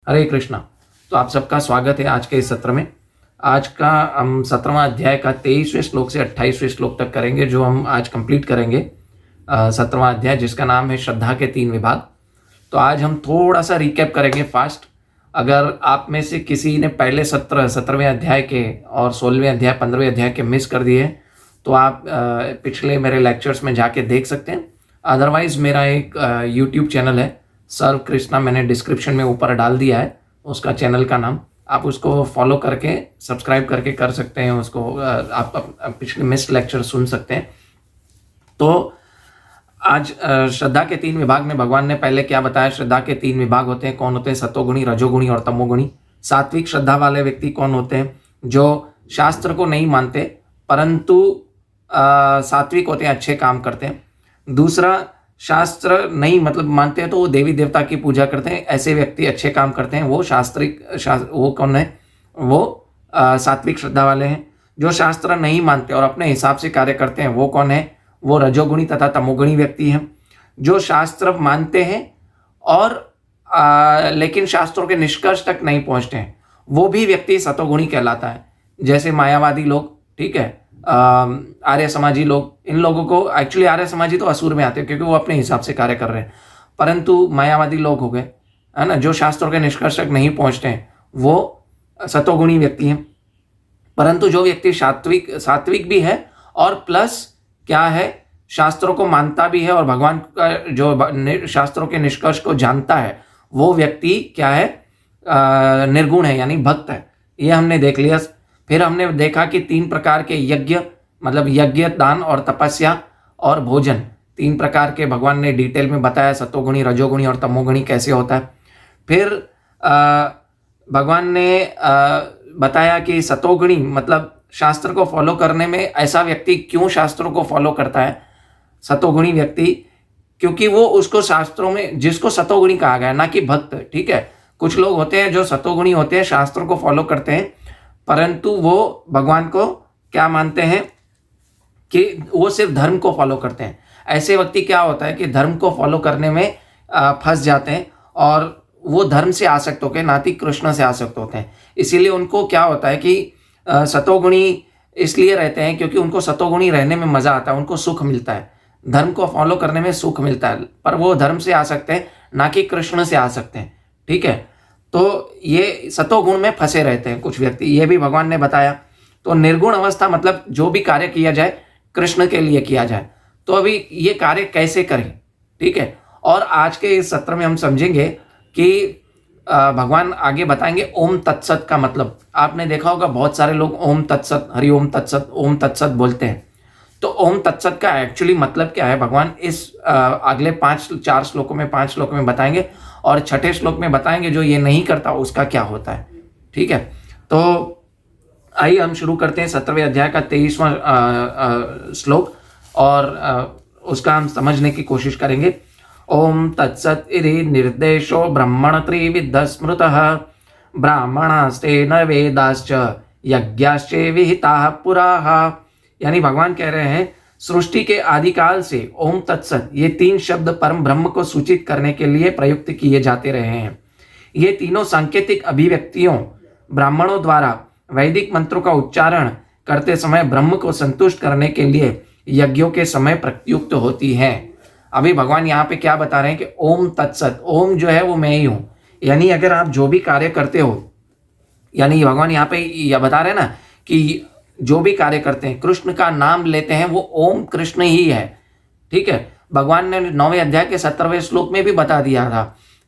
हरे कृष्णा। तो आप सबका स्वागत है आज के इस सत्र में। आज का हम 17वां अध्याय का 23वें श्लोक से 28वें श्लोक तक करेंगे, जो हम आज कंप्लीट करेंगे। 17वां अध्याय जिसका नाम है श्रद्धा के 3 विभाग। तो आज हम थोड़ा सा रिकैप करेंगे फास्ट। अगर आप में से किसी ने पहले 17वें अध्याय के और 16वें अध्याय 15वें अध्याय के मिस कर दिए तो आप पिछले मेरे लेक्चर्स में जाके देख सकते हैं। अदरवाइज मेरा एक यूट्यूब चैनल है सर्व कृष्णा, मैंने डिस्क्रिप्शन में ऊपर डाल दिया है उसका चैनल का नाम। आप उसको फॉलो करके सब्सक्राइब करके कर सकते हैं उसको। आप पिछले मिस लेक्चर सुन सकते हैं। तो आज श्रद्धा के 3 विभाग में भगवान ने पहले क्या बताया। श्रद्धा के 3 विभाग होते हैं। कौन होते हैं? सतोगुणी, रजोगुणी और तमोगुणी। सात्विक श्रद्धा वाले व्यक्ति कौन होते हैं? जो शास्त्र को नहीं मानते परंतु सात्विक होते हैं, अच्छे काम करते हैं। दूसरा, शास्त्र नहीं मतलब मानते हैं तो वो देवी देवता की पूजा करते हैं, ऐसे व्यक्ति अच्छे काम करते हैं, वो वो कौन है? वो सात्विक श्रद्धा वाले हैं। जो शास्त्र नहीं मानते और अपने हिसाब से कार्य करते हैं वो कौन है? वो रजोगुणी तथा तमोगुणी व्यक्ति हैं। जो शास्त्र मानते हैं और लेकिन शास्त्रों के निष्कर्ष तक नहीं पहुंचते हैं वो भी व्यक्ति सतोगुणी कहलाता है। जैसे मायावादी लोग, ठीक है, आर्य समाजी लोग, इन लोगों को एक्चुअली आर्य समाजी तो असुर में आते हैं क्योंकि वो अपने हिसाब से कार्य कर रहे हैं, परंतु मायावादी लोग हो गए, है ना, जो शास्त्रों के निष्कर्ष तक नहीं पहुंचते हैं वो सतोगुणी व्यक्ति हैं। परंतु जो व्यक्ति सात्विक भी है और प्लस क्या है, शास्त्रों को मानता भी है और भगवान का जो शास्त्रों के निष्कर्ष को जानता है, वो व्यक्ति क्या है? निर्गुण है, यानी भक्त है। ये हमने देख लिया। फिर हमने देखा कि 3 प्रकार के यज्ञ, मतलब यज्ञ, दान और तपस्या और भोजन, 3 प्रकार के भगवान ने डिटेल में बताया। सतोगुणी, रजोगुणी और तमोगुणी कैसे होता है। फिर भगवान ने बताया कि सतोगुणी मतलब शास्त्र को फॉलो करने में ऐसा व्यक्ति क्यों शास्त्रों को फॉलो करता है, सतोगुणी व्यक्ति, क्योंकि वो उसको शास्त्रों में, जिसको सतोगुणी कहा गया, ना कि भक्त, ठीक है। कुछ लोग होते हैं जो सतोगुणी होते हैं, शास्त्रों को फॉलो करते हैं परंतु वो भगवान को क्या मानते हैं कि वो सिर्फ धर्म को फॉलो करते हैं। ऐसे व्यक्ति क्या होता है कि धर्म को फॉलो करने में फंस जाते हैं और वो धर्म से आसक्त होकर, ना कि कृष्ण से आसक्त होते हैं। इसीलिए उनको क्या होता है कि सतोगुणी इसलिए रहते हैं क्योंकि उनको सतोगुणी रहने में मजा आता है, उनको सुख मिलता है, धर्म को फॉलो करने में सुख मिलता है, पर वो धर्म से आ सकते हैं, ना कि कृष्ण से आ सकते हैं, ठीक है। तो ये सतोगुण में फंसे रहते हैं कुछ व्यक्ति, ये भी भगवान ने बताया। तो निर्गुण अवस्था मतलब जो भी कार्य किया जाए कृष्ण के लिए किया जाए। तो अभी ये कार्य कैसे करें, ठीक है। और आज के इस सत्र में हम समझेंगे कि भगवान आगे बताएंगे ओम तत्सत का मतलब। आपने देखा होगा बहुत सारे लोग ओम तत्सत, हरि ओम तत्सत बोलते हैं। तो ओम तत्सत का एक्चुअली मतलब क्या है, भगवान इस अगले 4 श्लोकों में बताएंगे और 6ठे श्लोक में बताएंगे जो ये नहीं करता उसका क्या होता है, ठीक है। तो आइए हम शुरू करते हैं 17वें अध्याय का 23वां श्लोक और उसका हम समझने की कोशिश करेंगे। ओम तत्सत इति निर्देशो ब्रह्मण त्रिविध स्मृतः ब्राह्मणास्तेन वेदाश्च यज्ञाश्च विहिताः पुराः। यानी भगवान कह रहे हैं सृष्टि के आदिकाल से ओम तत्सत ये 3 शब्द परम ब्रह्म को सूचित करने के लिए प्रयुक्त किए जाते रहे हैं। ये तीनों सांकेतिक अभिव्यक्तियों ब्राह्मणों द्वारा वैदिक मंत्रों का उच्चारण करते समय ब्रह्म को संतुष्ट करने के लिए यज्ञों के समय प्रयुक्त होती है। अभी भगवान यहाँ पे क्या बता रहे हैं कि ओम तत्सत, ओम जो है वो मैं ही हूं, यानी अगर आप जो भी कार्य करते हो, यानी भगवान यहाँ पे यह बता रहे हैं ना कि जो भी कार्य करते हैं कृष्ण का नाम लेते हैं वो ओम कृष्ण ही है, ठीक है। भगवान ने 9वें अध्याय के 17वें श्लोक में भी बता दिया था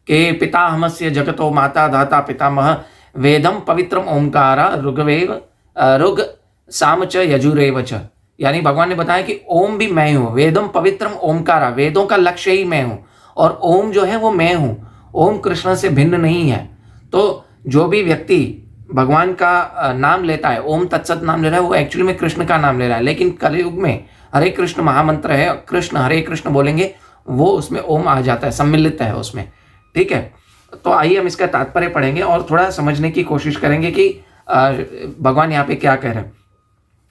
कि पितामहस्य जगतो माता धाता पितामह वेदम पवित्रम ओमकारा ऋग साम च यजुरेव च। यानी भगवान ने बताया कि ओम भी मैं हूँ, वेदम पवित्रम ओमकारा, वेदों का लक्ष्य ही मैं हूँ और ओम जो है वो मैं हूँ, ओम कृष्ण से भिन्न नहीं है। तो जो भी व्यक्ति भगवान का नाम लेता है, ओम तत्सत नाम ले रहा है, वो एक्चुअली में कृष्ण का नाम ले रहा है। लेकिन कलयुग में हरे कृष्ण महामंत्र है, कृष्ण हरे कृष्ण बोलेंगे वो उसमें ओम आ जाता है, सम्मिलित है उसमें, ठीक है। तो आइए हम इसका तात्पर्य पढ़ेंगे और थोड़ा समझने की कोशिश करेंगे कि भगवान यहाँ पे क्या कह रहे हैं।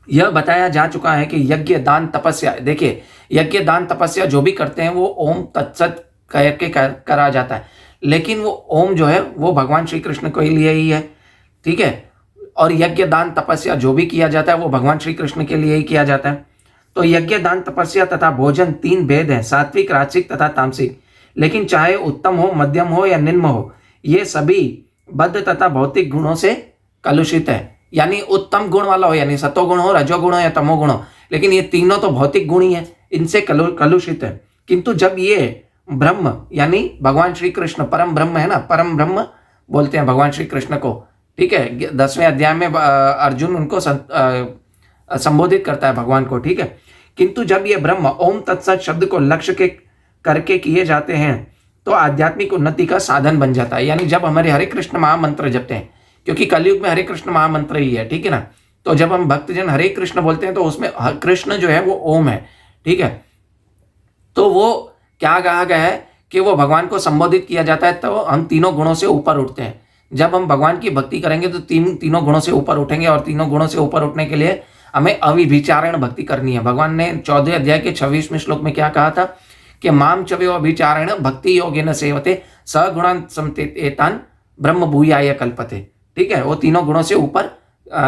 यह बताया जा चुका है कि यज्ञ दान तपस्या, देखिए यज्ञ दान तपस्या जो भी करते हैं वो ओम तत्सत कह के करा जाता है। लेकिन वो ओम जो है वो भगवान श्री कृष्ण के लिए ही है, ठीक है। और यज्ञ दान तपस्या जो भी किया जाता है वो भगवान श्री कृष्ण के लिए ही किया जाता है। तो यज्ञ दान तपस्या तथा भोजन 3 भेद हैं, सात्विक, राजसिक तथा तामसिक। लेकिन चाहे उत्तम हो, मध्यम हो या निम्न हो, ये सभी बद्ध तथा भौतिक गुणों से कलुषित है। यानी उत्तम गुण वाला हो, यानी सतोगुण हो, रजोगुण हो या तमोगुण हो, लेकिन ये तीनों तो भौतिक गुण ही है, इनसे कलुषित है। किंतु जब ये ब्रह्म यानी भगवान श्री कृष्ण परम ब्रह्म है ना, परम ब्रह्म बोलते हैं भगवान श्री कृष्ण को, ठीक है। 10वें अध्याय में अर्जुन उनको संबोधित करता है भगवान को, ठीक है। किंतु जब ये ब्रह्म ओम तत्सत शब्द को लक्ष्य के करके किए जाते हैं तो आध्यात्मिक उन्नति का साधन बन जाता है। यानी जब हमारे हरे कृष्ण महामंत्र जपते हैं, क्योंकि कलयुग में हरे कृष्ण महामंत्र ही है, ठीक है ना। तो जब हम भक्तजन हरे कृष्ण बोलते हैं तो उसमें कृष्ण जो है वो ओम है, ठीक है। तो वो क्या कहा गया है कि वो भगवान को संबोधित किया जाता है तो हम तीनों गुणों से ऊपर उठते हैं। जब हम भगवान की भक्ति करेंगे तो तीनों गुणों से ऊपर उठेंगे, और तीनों गुणों से ऊपर उठने के लिए हमें अविभिचारण भक्ति करनी है। भगवान ने 14वें अध्याय के 26वें श्लोक में क्या कहा था कि माम चव्यो अभिचारण भक्ति योगेन सेवते सगुणान समतेतान ब्रह्म भूयाय कल्पते, ठीक है। वो तीनों गुणों से ऊपर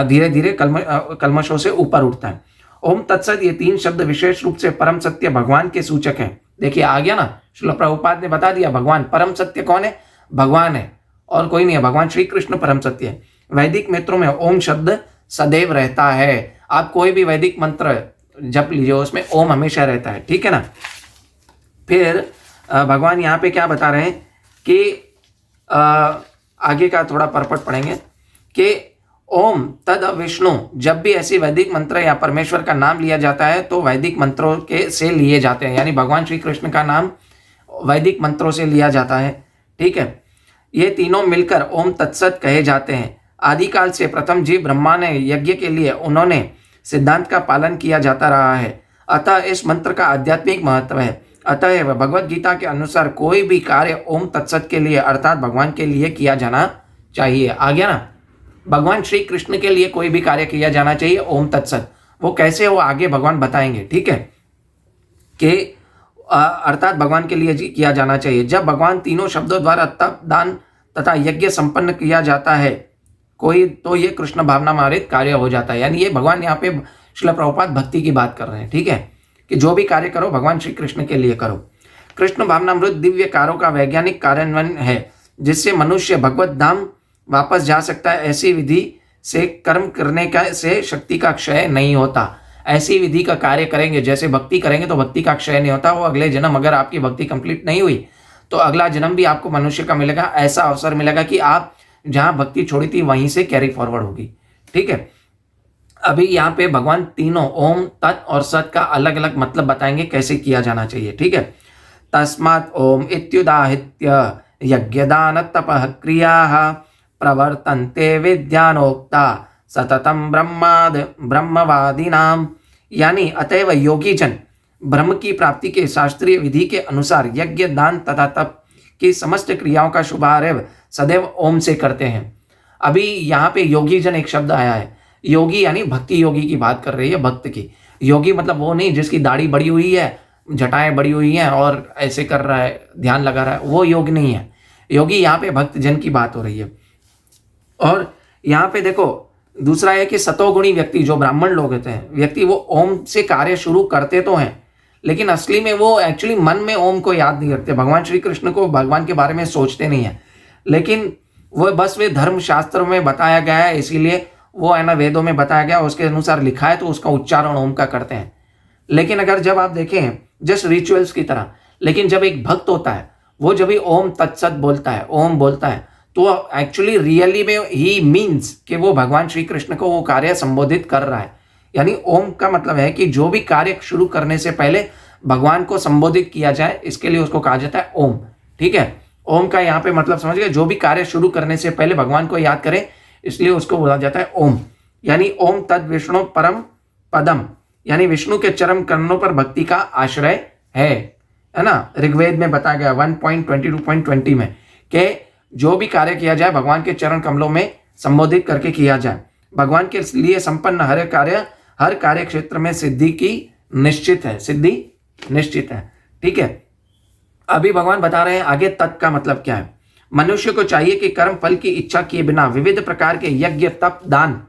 धीरे धीरे कल्मशों से ऊपर उठता है। ओम तत्सत ये 3 शब्द विशेष रूप से परम सत्य भगवान के सूचक हैं। देखिए आ गया ना, श्रील प्रभुपाद ने बता दिया भगवान परम सत्य कौन है, भगवान है और कोई नहीं है, भगवान श्री कृष्ण परम सत्य है। वैदिक मंत्रों में ओम शब्द सदैव रहता है। आप कोई भी वैदिक मंत्र जप लीजिए उसमें ओम हमेशा रहता है, ठीक है ना। फिर भगवान यहाँ पे क्या बता रहे हैं कि आगे का थोड़ा परपट पढ़ेंगे कि ओम तद विष्णु, जब भी ऐसी वैदिक मंत्र या परमेश्वर का नाम लिया जाता है तो वैदिक मंत्रों के से लिए जाते हैं। यानी भगवान श्री कृष्ण का नाम वैदिक मंत्रों से लिया जाता है, ठीक है। ये तीनों मिलकर ओम तत्सत कहे जाते हैं। आदिकाल से प्रथम जीव ब्रह्मा ने यज्ञ के लिए उन्होंने सिद्धांत का पालन किया जाता रहा है, अतः इस मंत्र का आध्यात्मिक महत्व है। अतः भगवत गीता के अनुसार कोई भी कार्य ओम तत्सत के लिए अर्थात भगवान के लिए किया जाना चाहिए। आ गया ना, भगवान श्री कृष्ण के लिए कोई भी कार्य किया जाना चाहिए ओम तत्सत। वो कैसे, वो आगे भगवान बताएंगे, ठीक है, कि अर्थात भगवान के लिए किया जाना चाहिए। जब भगवान तीनों शब्दों द्वारा तप, दान तथा यज्ञ संपन्न किया जाता है कोई, तो ये कृष्ण भावना मारित कार्य हो जाता है। यानी ये भगवान यहाँ पे श्रील प्रभुपाद भक्ति की बात कर रहे हैं, ठीक है, कि जो भी कार्य करो भगवान श्री कृष्ण के लिए करो। कृष्ण भावनामृत दिव्य कार्यों का वैज्ञानिक कार्यान्वयन है जिससे मनुष्य भगवत धाम वापस जा सकता है। ऐसी विधि से कर्म करने का से शक्ति का क्षय नहीं होता। ऐसी विधि का कार्य करेंगे, जैसे भक्ति करेंगे तो भक्ति का क्षय नहीं होता। वो अगले जन्म अगर आपकी भक्ति कंप्लीट नहीं हुई तो अगला जन्म भी आपको मनुष्य का मिलेगा। ऐसा अवसर मिलेगा कि आप जहां भक्ति छोड़ी थी वहीं से कैरी फॉरवर्ड होगी, ठीक है। अभी यहाँ पे भगवान तीनों ओम, तत् और सत का अलग अलग मतलब बताएंगे कैसे किया जाना चाहिए, ठीक है। तस्मात् ओम इत्युदाहृत्य यज्ञदान तपः क्रियाः प्रवर्तन्ते विद्यानोक्ता सततम ब्रह्मवादिनाम। यानी अतएव योगी जन ब्रह्म की प्राप्ति के शास्त्रीय विधि के अनुसार यज्ञ, दान तथा तप की समस्त क्रियाओं का शुभारंभ सदैव ओम से करते हैं। अभी यहाँ पे योगी जन एक शब्द आया है। योगी यानी भक्ति योगी की बात कर रही है, भक्त की। योगी मतलब वो नहीं जिसकी दाढ़ी बड़ी हुई है, जटाएं बड़ी हुई हैं और ऐसे कर रहा है, ध्यान लगा रहा है, वो योग नहीं है। योगी यहाँ पे भक्त जन की बात हो रही है। और यहाँ पे देखो दूसरा है कि सतोगुणी व्यक्ति, जो ब्राह्मण लोग होते हैं व्यक्ति, वो ओम से कार्य शुरू करते तो हैं लेकिन असली में वो एक्चुअली मन में ओम को याद नहीं रखते, भगवान श्री कृष्ण को, भगवान के बारे में सोचते नहीं है। लेकिन वो बस वे धर्म शास्त्र में बताया गया है, इसीलिए वो है ना वेदों में बताया गया, उसके अनुसार लिखा है तो उसका उच्चारण ओम का करते हैं। लेकिन अगर जब आप देखें जस्ट रिचुअल्स की तरह, लेकिन जब एक भक्त होता है वो जब भी ओम तत्सत बोलता है, ओम बोलता है, तो एक्चुअली रियली में ही मीन्स कि वो भगवान श्री कृष्ण को वो कार्य संबोधित कर रहा है। यानी ओम का मतलब है कि जो भी कार्य शुरू करने से पहले भगवान को संबोधित किया जाए, इसके लिए उसको कहा जाता है ओम, ठीक है। ओम का यहाँ पे मतलब समझ गए, जो भी कार्य शुरू करने से पहले भगवान को याद करें इसलिए उसको बोला जाता है ओम। यानी ओम तद विष्णु परम पदम, यानी विष्णु के चरम करणों पर भक्ति का आश्रय है ना। ऋग्वेद में बताया गया 1.22.20 में कि जो भी कार्य किया जाए भगवान के चरण कमलों में संबोधित करके किया जाए। भगवान के लिए संपन्न हर कार्य क्षेत्र में सिद्धि की निश्चित है, सिद्धि निश्चित है, ठीक है। अभी भगवान बता रहे हैं आगे तत् का मतलब क्या है। मनुष्य को चाहिए कि कर्म फल की इच्छा किए बिना विविध प्रकार के यज्ञ तप दान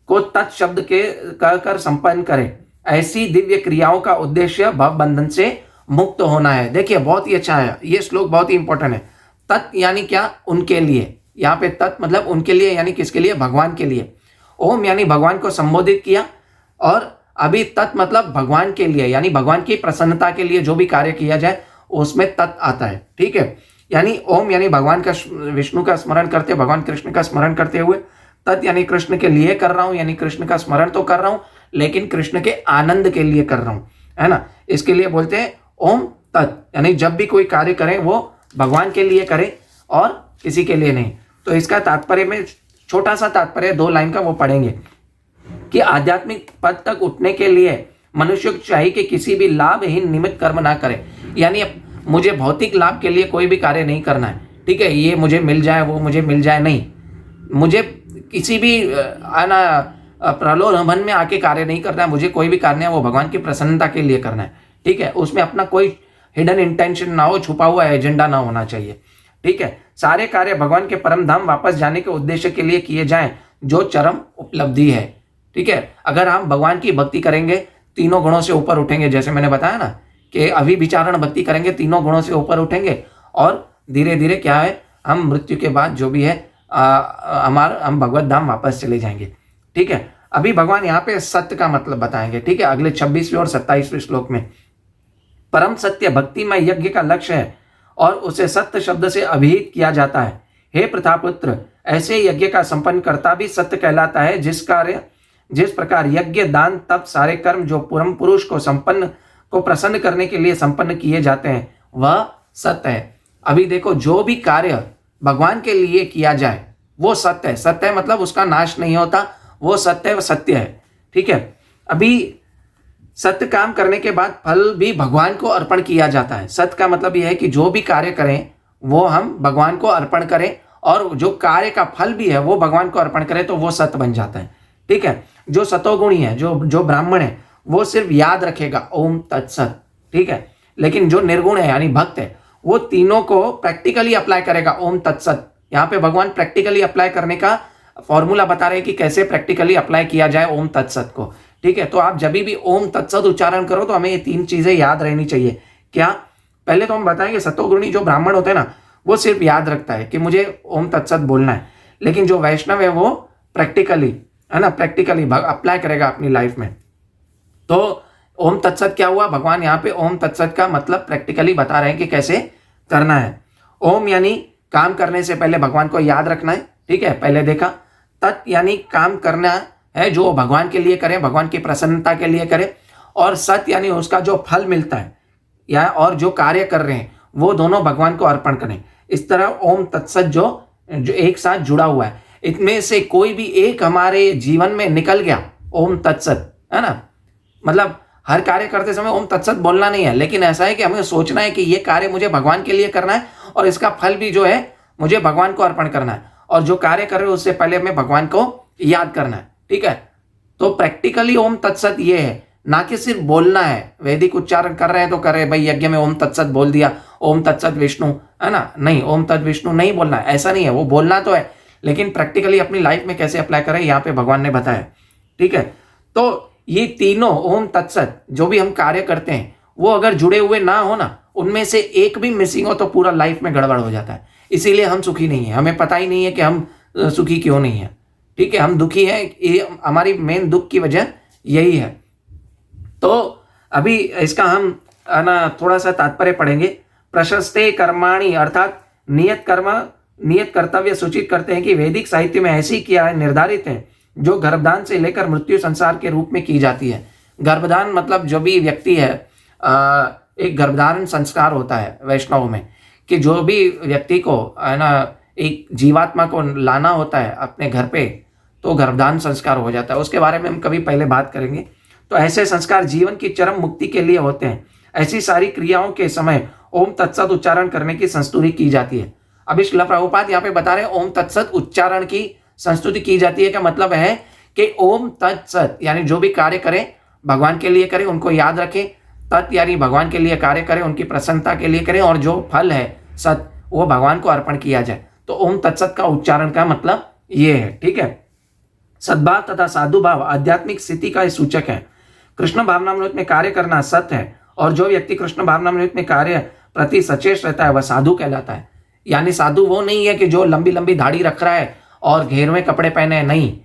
को तत् शब्द के कहकर संपन्न करे। ऐसी दिव्य क्रियाओं का उद्देश्य भव बंधन से मुक्त होना है। देखिए बहुत ही अच्छा है, ये श्लोक बहुत ही इंपॉर्टेंट है। तत् यानी क्या? उनके लिए। यहाँ पे तत् मतलब उनके लिए, यानी किसके लिए? भगवान के लिए। ओम यानी भगवान को संबोधित किया, और अभी तत् मतलब भगवान के लिए, यानी भगवान की प्रसन्नता के लिए जो भी कार्य किया जाए उसमें तत् आता है। ठीक है, यानी ओम यानी भगवान का, विष्णु का स्मरण करते, भगवान कृष्ण का स्मरण करते हुए, तत् यानी कृष्ण के लिए कर रहा हूं, यानी कृष्ण का स्मरण तो कर रहा हूं लेकिन कृष्ण के आनंद के लिए कर रहा हूं, है ना। इसके लिए बोलते हैं ओम तत्, यानी जब भी कोई कार्य करें वो भगवान के लिए करें और किसी के लिए नहीं। तो इसका तात्पर्य में छोटा सा तात्पर्य 2 लाइन का वो पढ़ेंगे कि आध्यात्मिक पद तक उठने के लिए मनुष्य को चाहिए कि किसी भी लाभहीन निमित्त कर्म ना करे। यानी मुझे भौतिक लाभ के लिए कोई भी कार्य नहीं करना है, ठीक है, ये मुझे मिल जाए वो मुझे मिल जाए, नहीं, मुझे किसी भी प्रलोभन में आके कार्य नहीं करना है। मुझे कोई भी कार्य है वो भगवान की प्रसन्नता के लिए करना है। ठीक है, उसमें अपना कोई हिडन इंटेंशन ना हो, छुपा हुआ एजेंडा ना होना चाहिए। ठीक है, सारे कार्य भगवान के परम धाम वापस जाने के उद्देश्य के लिए किए जाएं, जो चरम उपलब्धि है। ठीक है, अगर हम भगवान की भक्ति करेंगे तीनों गुणों से ऊपर उठेंगे, जैसे मैंने बताया ना कि अभिविचारण भक्ति करेंगे तीनों गुणों से ऊपर उठेंगे, और धीरे धीरे क्या है, हम मृत्यु के बाद जो भी है हम भगवत धाम वापस चले जाएंगे। ठीक है, अभी भगवान यहाँ पे सत्य का मतलब बताएंगे। ठीक है, अगले 26वें और 27वें श्लोक में परम सत्य भक्तिमय यज्ञ का लक्ष्य है और उसे सत्य शब्द से अभिहित किया जाता है। हे प्रथापुत्र, ऐसे यज्ञ का संपन्न करता भी सत्य कहलाता है। जिस प्रकार यज्ञ दान तप सारे कर्म जो परम पुरुष को प्रसन्न करने के लिए संपन्न किए जाते हैं वह सत्य है। अभी देखो, जो भी कार्य भगवान के लिए किया जाए वो सत्य है। सत्य है मतलब उसका नाश नहीं होता, वो सत्य सत्य है। ठीक है, अभी सत्य काम करने के बाद फल भी भगवान को अर्पण किया जाता है। सत्य का मतलब यह है कि जो भी कार्य करें वो हम भगवान को अर्पण करें, और जो कार्य का फल भी है वो भगवान को अर्पण करें, तो वो सत्य बन जाता है। ठीक है, जो सतोगुणी है, जो ब्राह्मण है, वो सिर्फ याद रखेगा ओम तत्सत। ठीक है, लेकिन जो निर्गुण है यानी भक्त है, वो तीनों को प्रैक्टिकली अप्लाई करेगा ओम तत्सत। यहाँ पे भगवान प्रैक्टिकली अप्लाई करने का फॉर्मूला बता रहे हैं कि कैसे प्रैक्टिकली अप्लाई किया जाए ओम तत्सत को। ठीक है, तो आप जब भी ओम तत्सत उच्चारण करो तो हमें ये 3 चीजें याद रहनी चाहिए। क्या? पहले तो हम बताएंगे सतोगुणी जो ब्राह्मण होते हैं ना, वो सिर्फ याद रखता है कि मुझे ओम तत्सत बोलना है, लेकिन जो वैष्णव है वो प्रैक्टिकली, है ना, प्रैक्टिकली अप्लाई करेगा अपनी लाइफ में। तो ओम तत्सत क्या हुआ? भगवान यहाँ पे ओम तत्सत का मतलब प्रैक्टिकली बता रहे हैं कि कैसे करना है। ओम यानी काम करने से पहले भगवान को याद रखना है। ठीक है, पहले देखा। तत् यानी काम करना है जो भगवान के लिए करें, भगवान की प्रसन्नता के लिए करें, और सत यानी उसका जो फल मिलता है या और जो कार्य कर रहे हैं वो दोनों भगवान को अर्पण करें। इस तरह ओम तत्सत जो एक साथ जुड़ा हुआ है, इनमें से कोई भी एक हमारे जीवन में निकल गया ओम तत्सत, है ना, मतलब हर कार्य करते समय ओम तत्सत बोलना नहीं है, लेकिन ऐसा है कि हमें सोचना है कि ये कार्य मुझे भगवान के लिए करना है और इसका फल भी जो है मुझे भगवान को अर्पण करना है, और जो कार्य कर रहे हो उससे पहले हमें भगवान को याद करना है। ठीक है, तो प्रैक्टिकली ओम तत्सत ये है, ना कि सिर्फ बोलना है। वैदिक उच्चारण कर रहे हैं तो कर रहे, भाई यज्ञ में ओम तत्सत बोल दिया, ओम तत्सत विष्णु, है ना, नहीं, ओम तत् विष्णु नहीं बोलना है, ऐसा नहीं है। वो बोलना तो है, लेकिन प्रैक्टिकली अपनी लाइफ में कैसे अप्लाई करें यहाँ पे भगवान ने बताया। ठीक है, तो ये तीनों ओम तत्सत जो भी हम कार्य करते हैं वो अगर जुड़े हुए ना हो ना, उनमें से एक भी मिसिंग हो तो पूरा लाइफ में गड़बड़ हो जाता है। इसीलिए हम सुखी नहीं है, हमें पता ही नहीं है कि हम सुखी क्यों नहीं है। ठीक है, हम दुखी हैं, ये हमारी मेन दुख की वजह यही है। तो अभी इसका हम ना थोड़ा सा तात्पर्य पढ़ेंगे। प्रशस्ते कर्माणि अर्थात नियत कर्तव्य सूचित करते हैं कि वैदिक साहित्य में ऐसी क्रियाएं निर्धारित हैं जो गर्भदान से लेकर मृत्यु संसार के रूप में की जाती है। गर्भदान मतलब जो भी व्यक्ति है, एक गर्भधारण संस्कार होता है वैष्णव में, कि जो भी व्यक्ति को, है ना, एक जीवात्मा को लाना होता है अपने घर पे, तो गर्भधान संस्कार हो जाता है। उसके बारे में हम कभी पहले बात करेंगे। तो ऐसे संस्कार जीवन की चरम मुक्ति के लिए होते हैं। ऐसी सारी क्रियाओं के समय ओम तत्सत उच्चारण करने की संस्तुति की जाती है। अभी श्रील प्रभुपाद यहाँ पे बता रहे हैं ओम तत्सत उच्चारण की संस्तुति की जाती है का मतलब है कि ओम तत्सत यानी जो भी कार्य करें भगवान के लिए करें, उनको याद रखें। तत् यानी भगवान के लिए कार्य करें, उनकी प्रसन्नता के लिए करें, और जो फल है सत वो भगवान को अर्पण किया जाए। तो ओम तत्सत का उच्चारण का मतलब ये है, ठीक है। सद्भाव तथा साधु भाव आध्यात्मिक स्थिति का सूचक है। कृष्ण भावनामृत में कार्य करना सत्य है, और जो व्यक्ति कृष्ण भावनामृत में कार्य प्रति सचेत रहता है वह साधु कहलाता है। यानी साधु वो नहीं है कि जो लंबी लंबी दाढ़ी रख रहा है और घेरवे कपड़े पहने हैं, नहीं।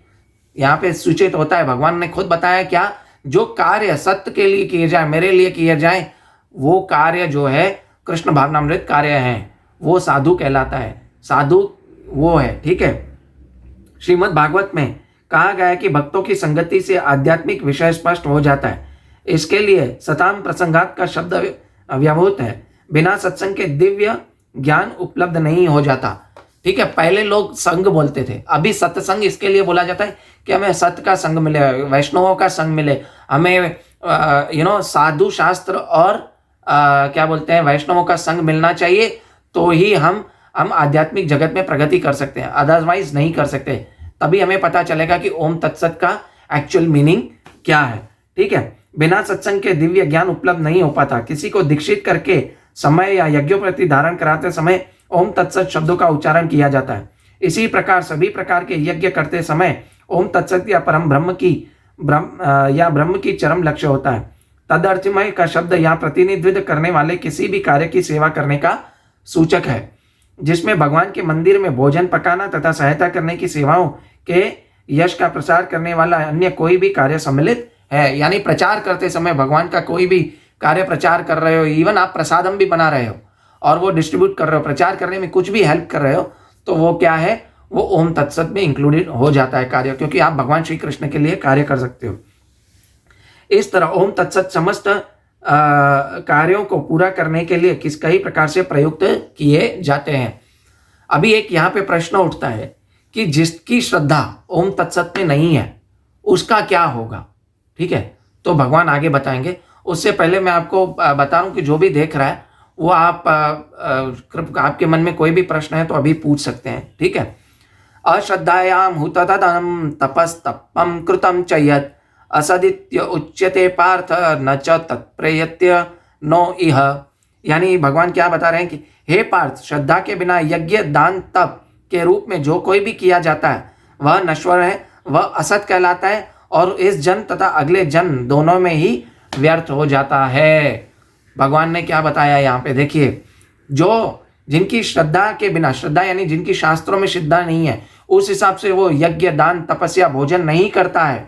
यहाँ पे सूचित होता है, भगवान ने खुद बताया क्या, जो कार्य सत्य के लिए किए जाए, मेरे लिए किए जाए, वो कार्य जो है कृष्ण भावनामृत कार्य है, वो साधु कहलाता है। साधु वो है, ठीक है। श्रीमद् भागवत में कहा गया है कि भक्तों की संगति से आध्यात्मिक विषय स्पष्ट हो जाता है। इसके लिए सताम प्रसंगात का शब्द व्यवहृत है। बिना सत्संग के दिव्य ज्ञान उपलब्ध नहीं हो जाता, ठीक है। पहले लोग संग बोलते थे, अभी सत्संग इसके लिए बोला जाता है कि हमें सत्य का संग मिले, वैष्णवों का संग मिले, हमें साधु शास्त्र और क्या बोलते हैं वैष्णवों का संग मिलना चाहिए, तो ही हम आध्यात्मिक जगत में प्रगति कर सकते हैं, अदरवाइज नहीं कर सकते। तभी हमें पता चलेगा कि ओम तत्सत का एक्चुअल मीनिंग क्या है, ठीक है। बिना सत्संग के दिव्य ज्ञान उपलब्ध नहीं हो पाता। किसी को दीक्षित करके समय या यज्ञोपवीत धारण कराते समय ओम तत्सत शब्दों का उच्चारण किया जाता है। इसी प्रकार सभी प्रकार के यज्ञ करते समय ओम तत्सत या परम ब्रह्म की चरम लक्ष्य होता है। तदर्थमय का शब्द यहाँ प्रतिनिधित्व करने वाले किसी भी कार्य की सेवा करने का सूचक है, जिसमें भगवान के मंदिर में भोजन पकाना तथा सहायता करने की सेवाओं के यश का प्रसार करने वाला अन्य कोई भी कार्य सम्मिलित है। यानी प्रचार करते समय भगवान का कोई भी कार्य प्रचार कर रहे हो, इवन आप प्रसादम भी बना रहे हो और वो डिस्ट्रीब्यूट कर रहे हो, प्रचार करने में कुछ भी हेल्प कर रहे हो, तो वो क्या है, वो ओम तत्सत में इंक्लूडेड हो जाता है कार्य, क्योंकि आप भगवान श्री कृष्ण के लिए कार्य कर सकते हो। इस तरह ओम तत्सत समस्त कार्यों को पूरा करने के लिए कई प्रकार से प्रयुक्त किए जाते हैं। अभी एक यहाँ पे प्रश्न उठता है कि जिसकी श्रद्धा ओम तत्सत में नहीं है उसका क्या होगा, ठीक है। तो भगवान आगे बताएंगे। उससे पहले मैं आपको बता रहा हूँ कि जो भी देख रहा है वो आपके मन में कोई भी प्रश्न है तो अभी पूछ सकते हैं, ठीक है। अश्रद्धायां हुततदं तपस्तपं कृतं च यत् असदित्य उच्यते पार्थ न च तत्प्रयत्य नो इह। यानी भगवान क्या बता रहे हैं कि हे पार्थ, श्रद्धा के बिना यज्ञ दान तप के रूप में जो कोई भी किया जाता है वह नश्वर है, वह असत कहलाता है और इस जन्म तथा अगले जन्म दोनों में ही व्यर्थ हो जाता है। भगवान ने क्या बताया यहाँ पे देखिए, जो जिनकी श्रद्धा के बिना, श्रद्धा यानी जिनकी शास्त्रों में श्रद्धा नहीं है, उस हिसाब से वो यज्ञ दान तपस्या भोजन नहीं करता है,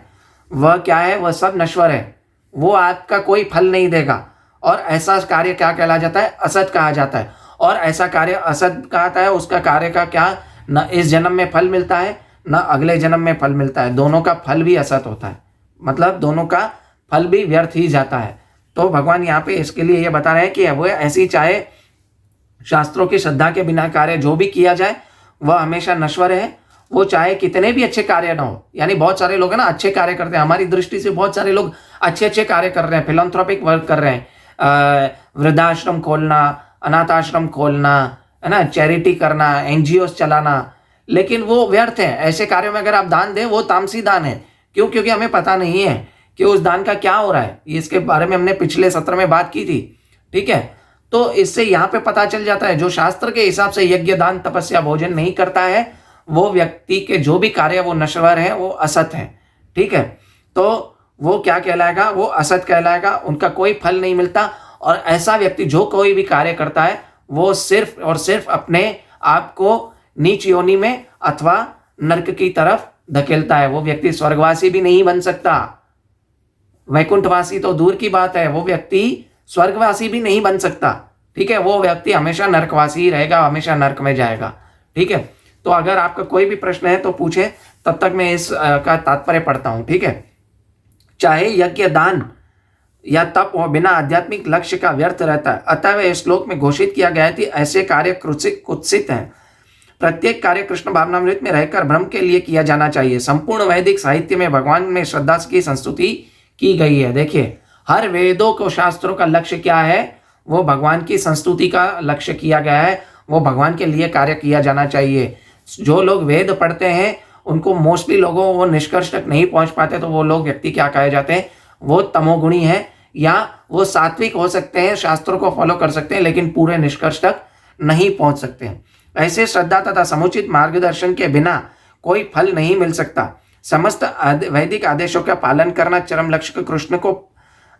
वह क्या है, वह सब नश्वर है, वो आपका कोई फल नहीं देगा। और ऐसा कार्य क्या कहला जाता है, असत कहा जाता है। और ऐसा कार्य असत कहता है, उसका कार्य का क्या, न इस जन्म में फल मिलता है न अगले जन्म में फल मिलता है, दोनों का फल भी असत होता है, मतलब दोनों का फल भी व्यर्थ ही जाता है। तो भगवान यहाँ पे इसके लिए ये बता रहे हैं कि वह ऐसी, चाहे शास्त्रों की श्रद्धा के बिना कार्य जो भी किया जाए वह हमेशा नश्वर है, वो चाहे कितने भी अच्छे कार्य ना हो। यानी बहुत सारे लोग है ना अच्छे कार्य करते हैं, हमारी दृष्टि से बहुत सारे लोग अच्छे अच्छे कार्य कर रहे हैं, फिलैंथ्रोपिक वर्क कर रहे हैं, वृद्धाश्रम खोलना, अनाथाश्रम खोलना, है ना, चैरिटी करना, एनजीओस चलाना, लेकिन वो व्यर्थ है। ऐसे कार्यों में अगर आप दान दें वो तामसी दान है। क्यों? क्योंकि हमें पता नहीं है कि उस दान का क्या हो रहा है। इसके बारे में हमने पिछले सत्र में बात की थी, ठीक है। तो इससे यहाँ पे पता चल जाता है जो शास्त्र के हिसाब से यज्ञ दान तपस्या भोजन नहीं करता है वो व्यक्ति के जो भी कार्य वो नश्वर है, वो असत है, ठीक है। तो वो क्या कहलाएगा, वो असत कहलाएगा, उनका कोई फल नहीं मिलता। और ऐसा व्यक्ति जो कोई भी कार्य करता है वो सिर्फ और सिर्फ अपने आप को नीच योनि में अथवा नरक की तरफ धकेलता है। वो व्यक्ति स्वर्गवासी भी नहीं बन सकता, वैकुंठवासी तो दूर की बात है, वो व्यक्ति स्वर्गवासी भी नहीं बन सकता, ठीक है। वो व्यक्ति हमेशा नरकवासी ही रहेगा, हमेशा नरक में जाएगा, ठीक है। तो अगर आपका कोई भी प्रश्न है तो पूछे, तब तक मैं इस का तात्पर्य पढ़ता हूं, ठीक है। चाहे यज्ञ दान या तप हो, बिना आध्यात्मिक लक्ष्य का व्यर्थ रहता है। अतः इस श्लोक में घोषित किया गया है कि ऐसे कार्य कुत्सित हैं। प्रत्येक कार्य कृष्ण भावनामृत में रहकर ब्रह्म के लिए किया जाना चाहिए। संपूर्ण वैदिक साहित्य में भगवान में श्रद्धा की संस्तुति की गई है। देखिए, हर वेदों को शास्त्रों का लक्ष्य क्या है, वो भगवान की संस्तुति का लक्ष्य किया गया है, वो भगवान के लिए कार्य किया जाना चाहिए। जो लोग वेद पढ़ते हैं उनको मोस्टली लोगों वो निष्कर्ष तक नहीं पहुंच पाते, तो वो लोग व्यक्ति क्या कहे जाते हैं, वो तमोगुणी है, या वो सात्विक हो सकते हैं, शास्त्रों को फॉलो कर सकते हैं, लेकिन पूरे निष्कर्ष तक नहीं पहुंच सकते हैं। ऐसे श्रद्धा तथा समुचित मार्गदर्शन के बिना कोई फल नहीं मिल सकता। समस्त वैदिक आदेशों का पालन करना चरम लक्ष्य कृष्ण को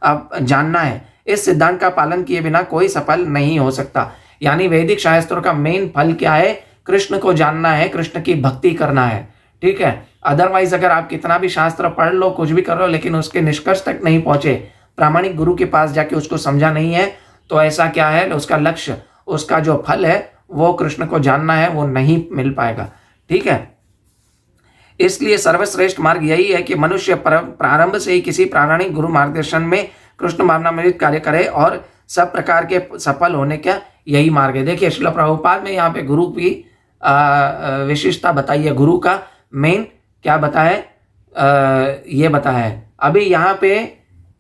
जानना है। इस सिद्धांत का पालन किए बिना कोई सफल नहीं हो सकता। यानी वैदिक शास्त्रों का मेन फल क्या है? कृष्ण को जानना है, कृष्ण की भक्ति करना है। ठीक है, अदरवाइज अगर आप कितना भी शास्त्र पढ़ लो, कुछ भी कर लो, लेकिन उसके निष्कर्ष तक नहीं पहुंचे, प्रामाणिक गुरु के पास जाके उसको समझा नहीं है, तो ऐसा क्या है, उसका लक्ष्य, उसका जो फल है वो कृष्ण को जानना है, वो नहीं मिल पाएगा। ठीक है, इसलिए सर्वश्रेष्ठ मार्ग यही है कि मनुष्य प्रारंभ से ही किसी प्रामाणिक गुरु मार्गदर्शन में कृष्ण भावनामृत कार्य करे और सब प्रकार के सफल होने का यही मार्ग है। देखिए श्रील प्रभुपाद ने यहाँ पे गुरु की विशेषता बताई है, गुरु का मेन क्या बताया है, ये बताया है। अभी यहाँ पे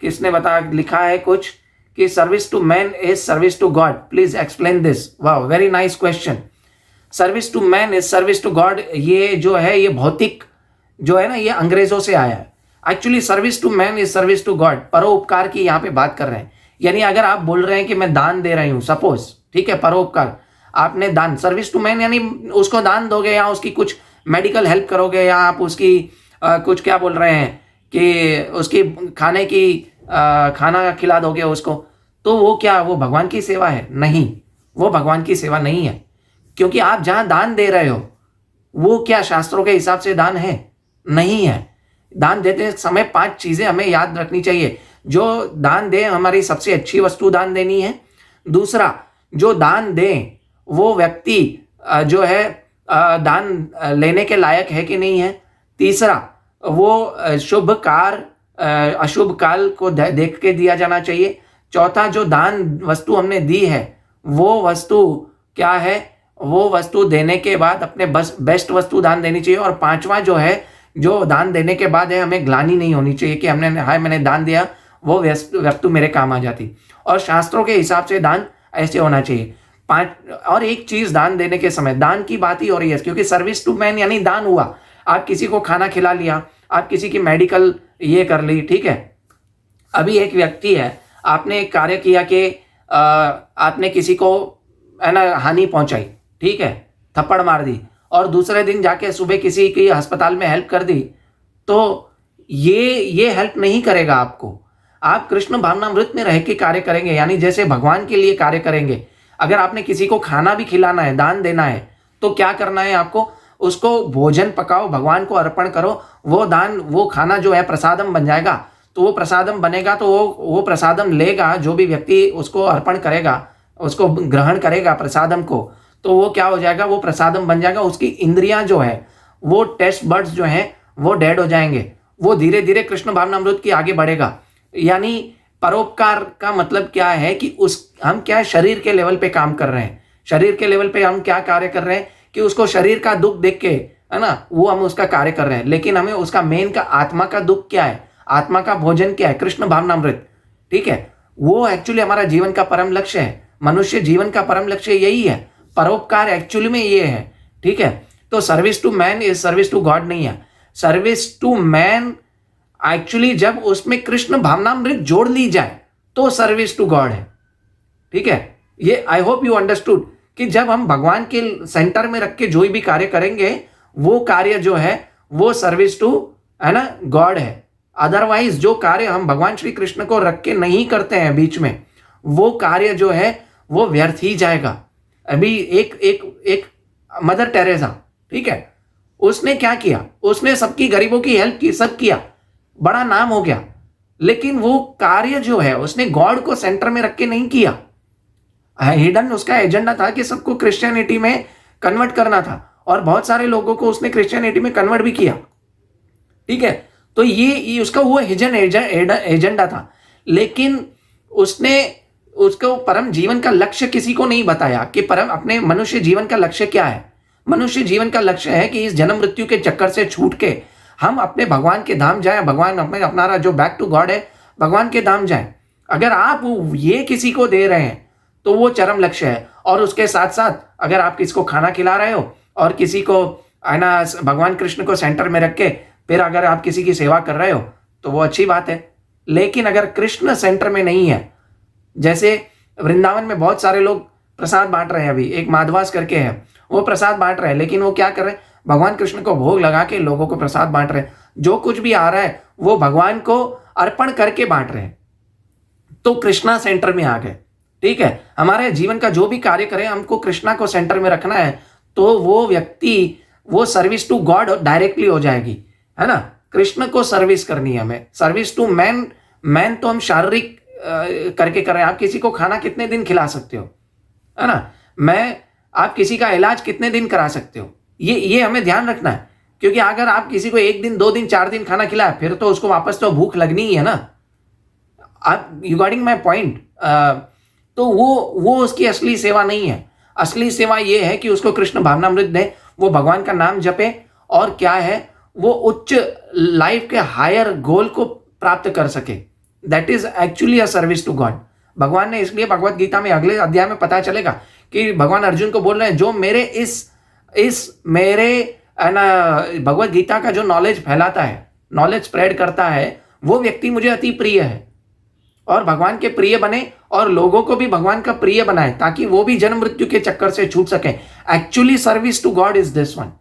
किसने लिखा है कुछ कि service to man is service to God, please explain this. वाह, very nice question. Service to man is service to God, ये जो है ये भौतिक जो है ना, ये अंग्रेजों से आया है। Actually service to man is service to God, परोपकार की यहाँ पे बात कर रहे हैं। यानी अगर आप बोल रहे हैं कि मैं दान दे रही हूं, सपोज, ठीक है, परोपकार, आपने दान, सर्विस टू मैन यानी उसको दान दोगे या उसकी कुछ मेडिकल हेल्प करोगे या आप उसकी कुछ क्या बोल रहे हैं कि उसकी खाने की खाना खिला दोगे उसको, तो वो क्या, वो भगवान की सेवा है? नहीं, वो भगवान की सेवा नहीं है। क्योंकि आप जहां दान दे रहे हो वो क्या शास्त्रों के हिसाब से दान है? नहीं है। दान देते समय 5 चीजें हमें याद रखनी चाहिए। जो दान दे, हमारी सबसे अच्छी वस्तु दान देनी है। दूसरा, जो दान दे वो व्यक्ति जो है दान लेने के लायक है कि नहीं है। तीसरा, वो शुभ कार अशुभ काल को देख के दिया जाना चाहिए। चौथा, जो दान वस्तु हमने दी है वो वस्तु क्या है, वो वस्तु देने के बाद अपने बेस्ट वस्तु दान देनी चाहिए। और 5वां जो है, जो दान देने के बाद है, हमें ग्लानि नहीं होनी चाहिए कि मैंने दान दिया, वो वस्तु मेरे काम आ जाती। और शास्त्रों के हिसाब से दान ऐसे होना चाहिए। 5 और एक चीज, दान देने के समय दान की बात ही हो रही है, क्योंकि सर्विस टू मैन यानी दान हुआ। आप किसी को खाना खिला लिया, आप किसी की मेडिकल ये कर ली, ठीक है। अभी एक व्यक्ति है, आपने एक कार्य किया कि आपने किसी को है ना हानि पहुंचाई, ठीक है, थप्पड़ मार दी, और दूसरे दिन जाके सुबह किसी की अस्पताल में हेल्प कर दी, तो ये हेल्प नहीं करेगा आपको। आप कृष्ण भावनामृत में रह के कार्य करेंगे, यानी जैसे भगवान के लिए कार्य करेंगे। अगर आपने किसी को खाना भी खिलाना है, दान देना है, तो क्या करना है आपको? उसको भोजन पकाओ, भगवान को अर्पण करो। वो दान, वो खाना जो है प्रसादम बन जाएगा। तो वो प्रसादम बनेगा तो वो प्रसादम लेगा, जो भी व्यक्ति उसको अर्पण करेगा, उसको ग्रहण करेगा प्रसादम को, तो वो क्या हो जाएगा, वो प्रसादम बन जाएगा। उसकी इंद्रियां जो है, वो टेस्ट बर्ड्स जो हैं वो डेड हो जाएंगे। वो धीरे धीरे कृष्ण भावनामृत की आगे बढ़ेगा। यानी परोपकार का मतलब क्या है कि हम क्या शरीर के लेवल पे काम कर रहे हैं। शरीर के लेवल पे हम क्या कार्य कर रहे हैं कि उसको शरीर का दुख देख के, है ना, वो हम उसका कार्य कर रहे हैं। लेकिन हमें उसका मेन का आत्मा का दुख क्या है, आत्मा का भोजन क्या है, कृष्ण भावनामृत, ठीक है। वो एक्चुअली हमारा जीवन का परम लक्ष्य है। मनुष्य जीवन का परम लक्ष्य यही है। परोपकार एक्चुअली में ये है, ठीक है। तो service to man is service to God नहीं है। सर्विस टू मैन एक्चुअली जब उसमें कृष्ण भावनामृत जोड़ ली जाए तो सर्विस टू गॉड है, ठीक है। ये आई होप यू अंडरस्टूड कि जब हम भगवान के सेंटर में रख के जो भी कार्य करेंगे, वो कार्य जो है वो सर्विस टू, है ना, गॉड है। अदरवाइज जो कार्य हम भगवान श्री कृष्ण को रख के नहीं करते हैं बीच में, वो कार्य जो है वो व्यर्थ ही जाएगा। अभी एक मदर टेरेसा, ठीक है, उसने क्या किया, उसने सबकी गरीबों की हेल्प की, सब किया, बड़ा नाम हो गया, लेकिन वो कार्य जो है उसने गॉड को सेंटर में रख के नहीं किया। हिडन उसका एजेंडा था कि सबको क्रिश्चियनिटी में कन्वर्ट करना था, और बहुत सारे लोगों को उसने क्रिश्चियनिटी में कन्वर्ट भी किया, ठीक है। तो ये उसका वो हिडन एजेंडा था, लेकिन उसने उसको परम जीवन का लक्ष्य किसी को नहीं बताया कि परम अपने मनुष्य जीवन का लक्ष्य क्या है। मनुष्य जीवन का लक्ष्य है कि इस जन्म मृत्यु के चक्कर से छूट के हम अपने भगवान के धाम जाएं, भगवान अपना जो बैक टू गॉड है, भगवान के धाम जाएं। अगर आप ये किसी को दे रहे हैं तो वो चरम लक्ष्य है। और उसके साथ साथ अगर आप किसी को खाना खिला रहे हो और किसी को, है ना, भगवान कृष्ण को सेंटर में रख के फिर अगर आप किसी की सेवा कर रहे हो तो वो अच्छी बात है। लेकिन अगर कृष्ण सेंटर में नहीं है, जैसे वृंदावन में बहुत सारे लोग प्रसाद बांट रहे हैं। अभी एक माधवास करके है, वो प्रसाद बांट रहे हैं, लेकिन वो क्या कर रहे हैं, भगवान कृष्ण को भोग लगा के लोगों को प्रसाद बांट रहे हैं। जो कुछ भी आ रहा है वो भगवान को अर्पण करके बांट रहे हैं। तो कृष्णा सेंटर में आ गए। ठीक है, हमारे जीवन का जो भी कार्य करें हमको कृष्णा को सेंटर में रखना है, तो वो व्यक्ति, वो सर्विस टू गॉड डायरेक्टली हो जाएगी, है ना। कृष्ण को सर्विस करनी है हमें। सर्विस टू मैन तो हम शारीरिक करके कर रहे हैं। आप किसी को खाना कितने दिन खिला सकते हो, है ना। आप किसी का इलाज कितने दिन करा सकते हो, ये हमें ध्यान रखना है। क्योंकि अगर आप किसी को 1 दिन 2 दिन 4 दिन खाना खिलाए, फिर तो उसको वापस तो भूख लगनी ही है ना। आप यू गॉटिंग माई पॉइंट। तो वो उसकी असली सेवा नहीं है। असली सेवा ये है कि उसको कृष्ण भावनामृत दे, वो भगवान का नाम जपे, और क्या है, वो उच्च लाइफ के हायर गोल को प्राप्त कर सके। That is actually a service to God. भगवान ने इसलिए भगवत गीता में अगले अध्याय में पता चलेगा कि भगवान अर्जुन को बोल रहे हैं, जो मेरे इस मेरे ना भगवत गीता का जो नॉलेज फैलाता है, नॉलेज स्प्रेड करता है, वो व्यक्ति मुझे अति प्रिय है। और भगवान के प्रिय बने और लोगों को भी भगवान का प्रिय बनाए, ताकि वो भी जन्म मृत्यु के चक्कर से छूट सके। Actually service to God is this one,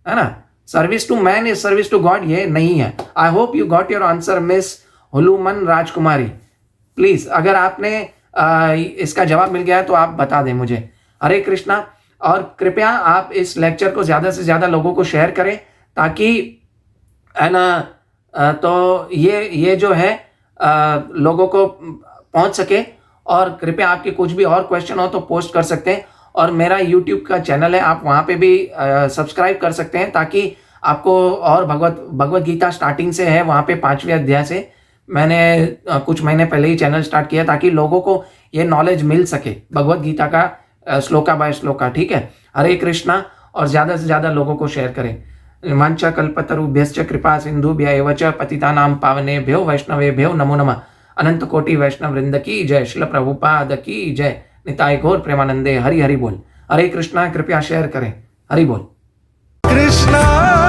है ना। Service to man is service to God, ये नहीं है। I hope you got your answer miss Huluman Rajkumari. Please, अगर आपने इसका जवाब मिल गया है तो आप बता दें मुझे। हरे कृष्णा। और कृपया आप इस लेक्चर को ज्यादा से ज्यादा लोगों को शेयर करें, ताकि, है ना, तो ये जो है लोगों को पहुंच सके। और कृपया आपके कुछ भी और क्वेश्चन हो तो पोस्ट कर सकते हैं। और मेरा यूट्यूब का चैनल है, आप वहाँ पे भी सब्सक्राइब कर सकते हैं, ताकि आपको और भगवत गीता स्टार्टिंग से है, वहाँ पे 5वें अध्याय से मैंने कुछ महीने पहले ही चैनल स्टार्ट किया, ताकि लोगों को ये नॉलेज मिल सके भगवत गीता का श्लोका बाय श्लोका। ठीक है, हरे कृष्णा। और ज़्यादा से ज़्यादा लोगों को शेयर करें। वांछा कल्पतरुभ्यश्च कृपा सिंधुभ्य एव च पतितानां पावनेभ्यो वैष्णवेभ्यो नमो नमः। अनंत कोटि वैष्णव वृंद की जय। श्रील प्रभुपाद की जय। निताय गौर प्रेमानंदे। हरि हरि बोल। हरे कृष्णा। कृपया शेयर करें। हरि बोल। कृष्णा।